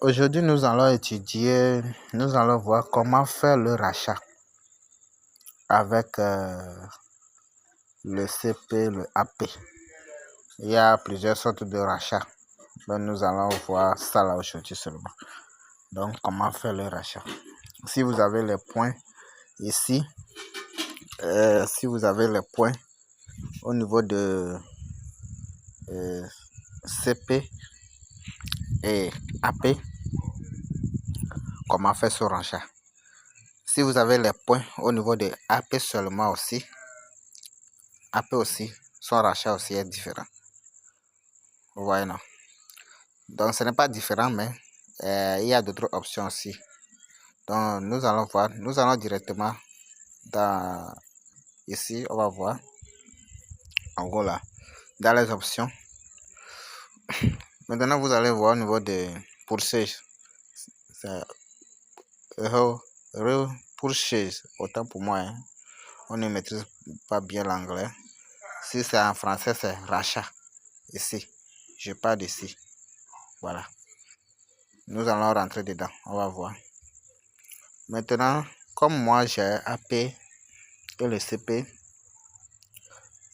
Aujourd'hui, nous allons voir comment faire le rachat avec le CP, le AP. Il y a plusieurs sortes de rachats, mais nous allons voir ça là aujourd'hui seulement. Donc, comment faire le rachat? Si vous avez les points ici, si vous avez les points au niveau de CP et AP, comment faire ce rachat? Si vous avez les points au niveau de AP seulement aussi, AP aussi, son rachat aussi est différent. Vous voyez, non? Donc, ce n'est pas différent, mais il y a d'autres options aussi. Donc, nous allons voir, nous allons directement dans ici, on va voir, en gros là, dans les options. Maintenant, vous allez voir au niveau de purchase. Purchase, autant pour moi, hein. On ne maîtrise pas bien l'anglais. Si c'est en français, c'est rachat. Ici, je pars d'ici. Voilà. Nous allons rentrer dedans. On va voir. Maintenant, comme moi j'ai AP et le CP,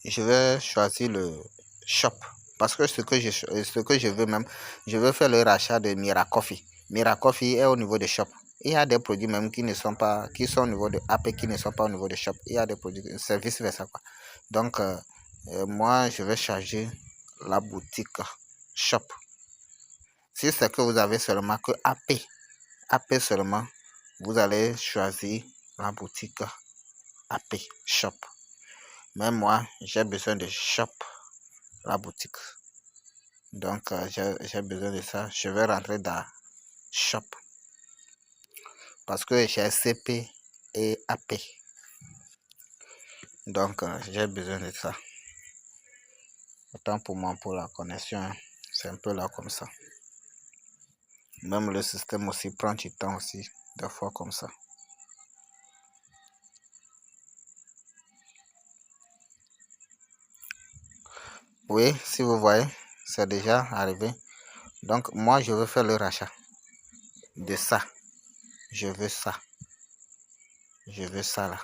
je vais choisir le shop. Parce que ce que je veux même, je veux faire le rachat de Miracoffee. Miracoffee est au niveau de shop. Il y a des produits même qui sont au niveau de AP, qui ne sont pas au niveau de shop. Il y a des produits, c'est vice versa quoi. Donc, moi, je vais charger la boutique shop. Si c'est que vous avez seulement que AP seulement, vous allez choisir la boutique AP shop. Mais moi, j'ai besoin de shop, la boutique. Donc, j'ai besoin de ça. Je vais rentrer dans shop. Parce que j'ai CP et AP. Donc, j'ai besoin de ça. Autant pour moi, pour la connexion, hein, c'est un peu là comme ça. Même le système aussi prend du temps aussi, des fois comme ça. Oui, si vous voyez, c'est déjà arrivé. Donc, moi, je veux faire le rachat de ça. Je veux ça. Je veux ça là.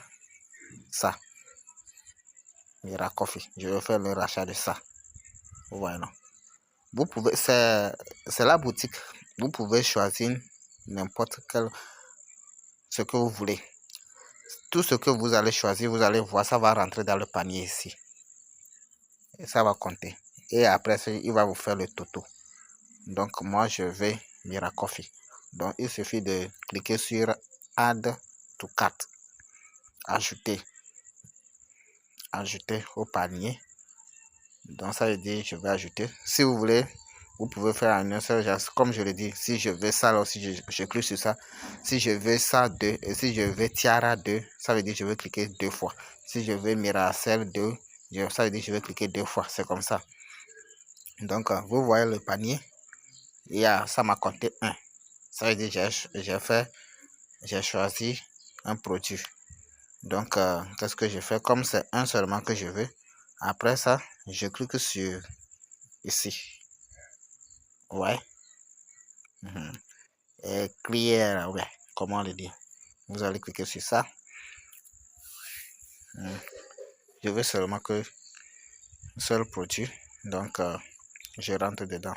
Ça. Miracoffee. Je veux faire le rachat de ça. Vous voyez, non? Vous pouvez, c'est la boutique. Vous pouvez choisir n'importe quel, ce que vous voulez. Tout ce que vous allez choisir, vous allez voir, ça va rentrer dans le panier ici. Et ça va compter. Et après, il va vous faire le toto. Donc, moi, je vais Miracoffee. Donc, il suffit de cliquer sur Add to Cart. Ajouter au panier. Donc, ça veut dire je vais ajouter. Si vous voulez, vous pouvez faire un seul geste. Comme je le dis, si je veux ça, là aussi, je clique sur ça. Si je veux ça 2, et si je veux Tiara 2, ça veut dire je vais cliquer 2 fois. Si je veux Miracel 2, ça veut dire je vais cliquer 2 fois. C'est comme ça. Donc, vous voyez le panier. Ça m'a compté 1. Ça veut dire j'ai choisi un produit. Donc, qu'est-ce que je fais? Comme c'est un seulement que je veux, après ça, je clique sur ici. Ouais. Et clear, ouais. Comment le dire? Vous allez cliquer sur ça. Je veux seulement que un seul produit. Donc, je rentre dedans.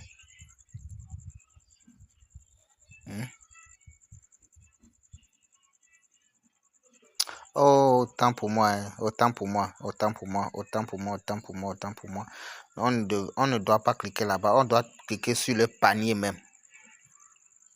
Oh, autant pour moi, hein. Autant pour moi. On ne doit pas cliquer là-bas, on doit cliquer sur le panier même.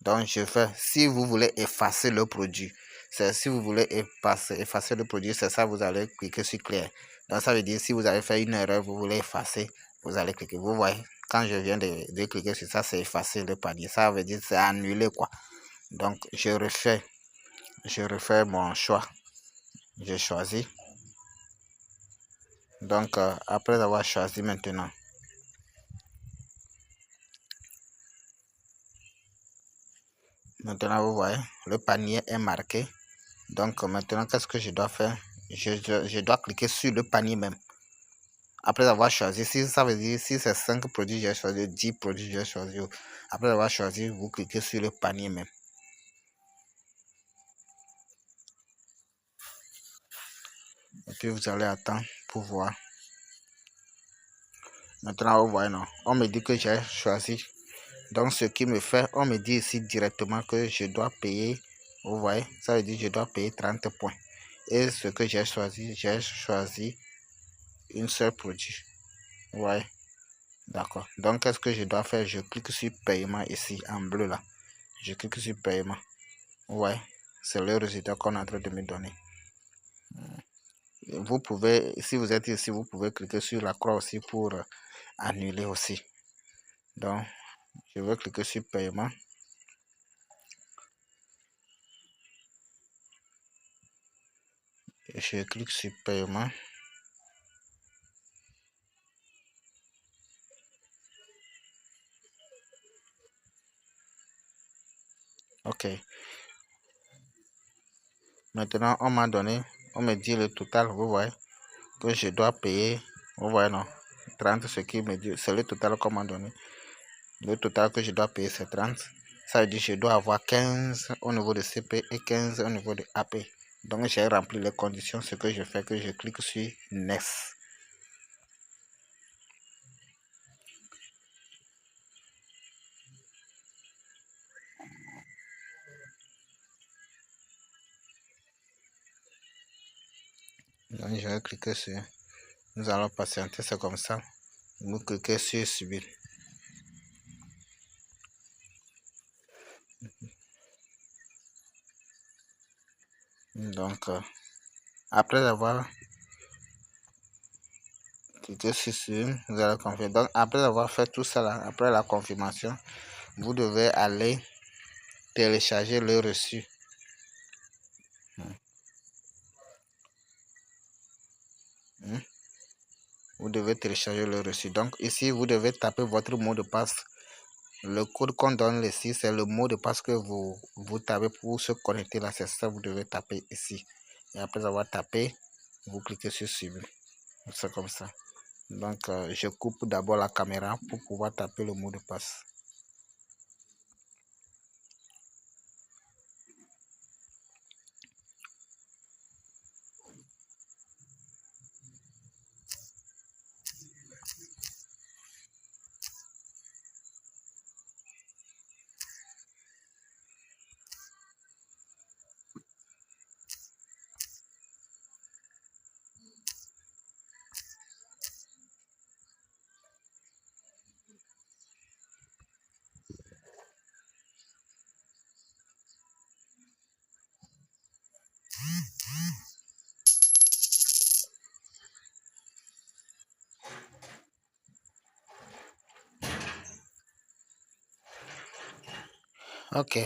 Donc, si vous voulez effacer le produit, si vous voulez effacer le produit, c'est ça, vous allez cliquer sur clair. Donc, ça veut dire, si vous avez fait une erreur, vous voulez effacer, vous allez cliquer. Vous voyez, quand je viens de cliquer sur ça, c'est effacer le panier. Ça veut dire, c'est annuler quoi. Donc, je refais mon choix. Je choisis. Donc, après avoir choisi maintenant, vous voyez, le panier est marqué. Donc, maintenant, qu'est-ce que je dois faire? Je dois cliquer sur le panier même. après avoir choisi, si ça veut dire si c'est 5 produits, j'ai choisi 10 produits, j'ai choisi. Après avoir choisi, vous cliquez sur le panier même. Et puis vous allez attendre pour voir. Maintenant, vous voyez, non, on me dit que j'ai choisi. Donc, ce qui me fait, on me dit ici directement que je dois payer. Vous voyez, ça veut dire que je dois payer 30 points. Et ce que j'ai choisi une seule produit. Vous voyez, d'accord. Donc, qu'est-ce que je dois faire? Je clique sur paiement ici, en bleu là. Je clique sur paiement. Vous voyez, c'est le résultat qu'on est en train de me donner. Vous pouvez, si vous êtes ici, vous pouvez cliquer sur la croix aussi pour annuler aussi. Donc, je vais cliquer sur paiement. Je clique sur paiement. Ok. Maintenant, on m'a donné, on me dit le total, vous voyez, que je dois payer. Vous voyez, non, 30, ce qui me dit, c'est le total qu'on m'a donné. Le total que je dois payer, c'est 30. Ça veut dire que je dois avoir 15 au niveau de CP et 15 au niveau de AP. Donc, j'ai rempli les conditions. Ce que je fais, que je clique sur Next. Donc, je vais cliquer sur. Nous allons patienter, c'est comme ça. Vous cliquez sur Subir. Donc, après avoir cliqué sur Subir, vous allez confirmer. Donc, après avoir fait tout ça, là, après la confirmation, vous devez aller télécharger le reçu. Vous devez télécharger le reçu. Donc, ici, vous devez taper votre mot de passe. Le code qu'on donne ici, c'est le mot de passe que vous tapez pour se connecter là. C'est ça, vous devez taper ici. Et après avoir tapé, vous cliquez sur suivre. C'est comme ça. Donc, je coupe d'abord la caméra pour pouvoir taper le mot de passe. Ok.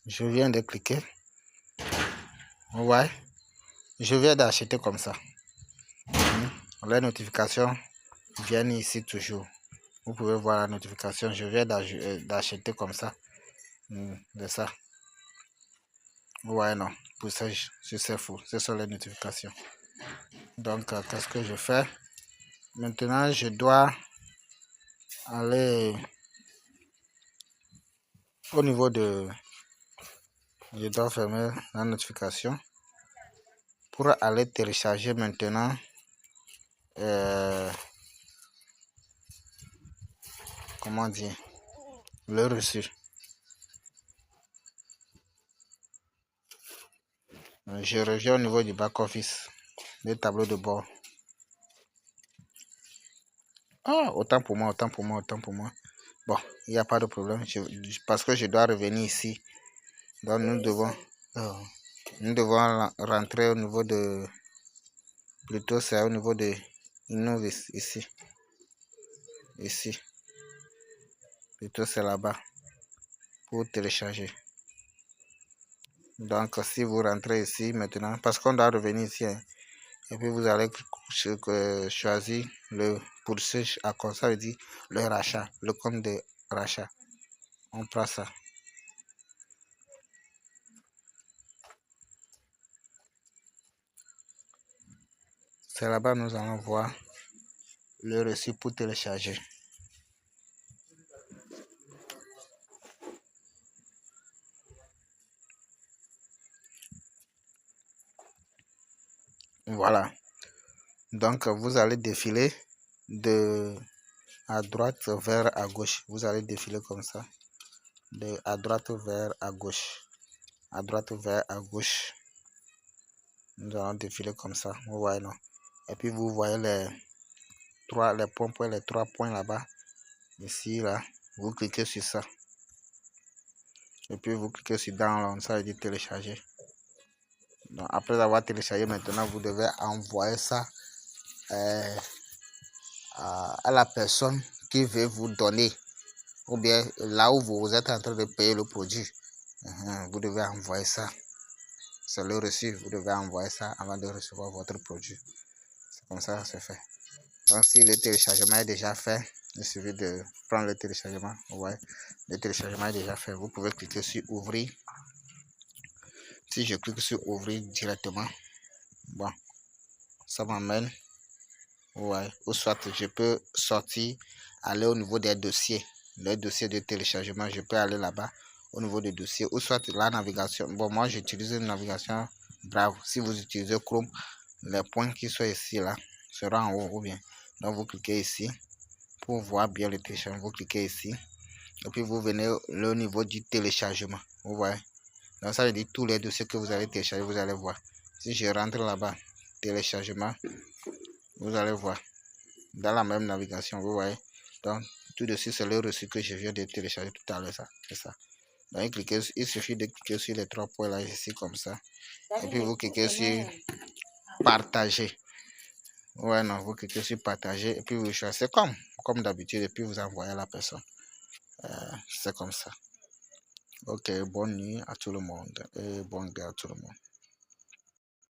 Je viens de cliquer. Ouais. Je viens d'acheter comme ça. Les notifications viennent ici toujours. Vous pouvez voir la notification. Je viens d'acheter comme ça. De ça. Ouais, non. Pour ça, c'est faux. Ce sont les notifications. Donc, qu'est-ce que je fais? Maintenant, je dois aller au niveau de... Je dois fermer la notification pour aller télécharger maintenant comment dire, le reçu. Je reviens au niveau du back-office, le tableau de bord. Ah, autant pour moi, autant pour moi, autant pour moi. Bon, il n'y a pas de problème, parce que je dois revenir ici. Donc nous devons rentrer au niveau de, plutôt c'est au niveau de Innovis, ici. Ici. Plutôt c'est là-bas, pour télécharger. Donc si vous rentrez ici maintenant, parce qu'on doit revenir ici, hein, et puis vous allez choisir le poursuivre à quoi ça veut dire le rachat, le compte de rachat. On prend ça. C'est là-bas nous allons voir le reçu pour télécharger. Voilà. Donc, vous allez défiler de à droite vers à gauche. Vous allez défiler comme ça. De à droite vers à gauche. À droite vers à gauche. Nous allons défiler comme ça. Vous voyez, non? Et puis, vous voyez les trois points là-bas. Ici, là. Vous cliquez sur ça. Et puis, vous cliquez sur download. Ça veut dire télécharger. Donc, après avoir téléchargé, maintenant, vous devez envoyer ça à la personne qui veut vous donner, ou bien là où vous êtes en train de payer le produit. Vous devez envoyer ça. C'est le reçu. Vous devez envoyer ça avant de recevoir votre produit. C'est comme ça que c'est fait. Donc, si le téléchargement est déjà fait, il suffit de prendre le téléchargement. Ouais, le téléchargement est déjà fait. Vous pouvez cliquer sur ouvrir. Si je clique sur ouvrir directement, bon, ça m'amène. Ouais, ou soit je peux sortir, aller au niveau des dossiers, le dossier de téléchargement, je peux aller là-bas au niveau des dossiers, ou soit la navigation. Bon, moi j'utilise une navigation Brave. Si vous utilisez Chrome, les points qui sont ici là seront en haut ou bien. Donc vous cliquez ici pour voir bien le téléchargement. Vous cliquez ici et puis vous venez au niveau du téléchargement. Vous voyez. Donc ça veut dire tous les dossiers que vous avez téléchargés, vous allez voir. Si je rentre là-bas, téléchargement, vous allez voir. Dans la même navigation, vous voyez. Donc, tout de suite, c'est le reçu que je viens de télécharger tout à l'heure. C'est ça. Donc, il suffit de cliquer sur les trois points là, ici, comme ça. Et puis, vous cliquez sur partager. Ouais, non, vous cliquez sur partager. Et puis, vous choisissez comme d'habitude. Et puis, vous envoyez à la personne. C'est comme ça. Ok, bonne nuit à tout le monde. Et bonne nuit à tout le monde.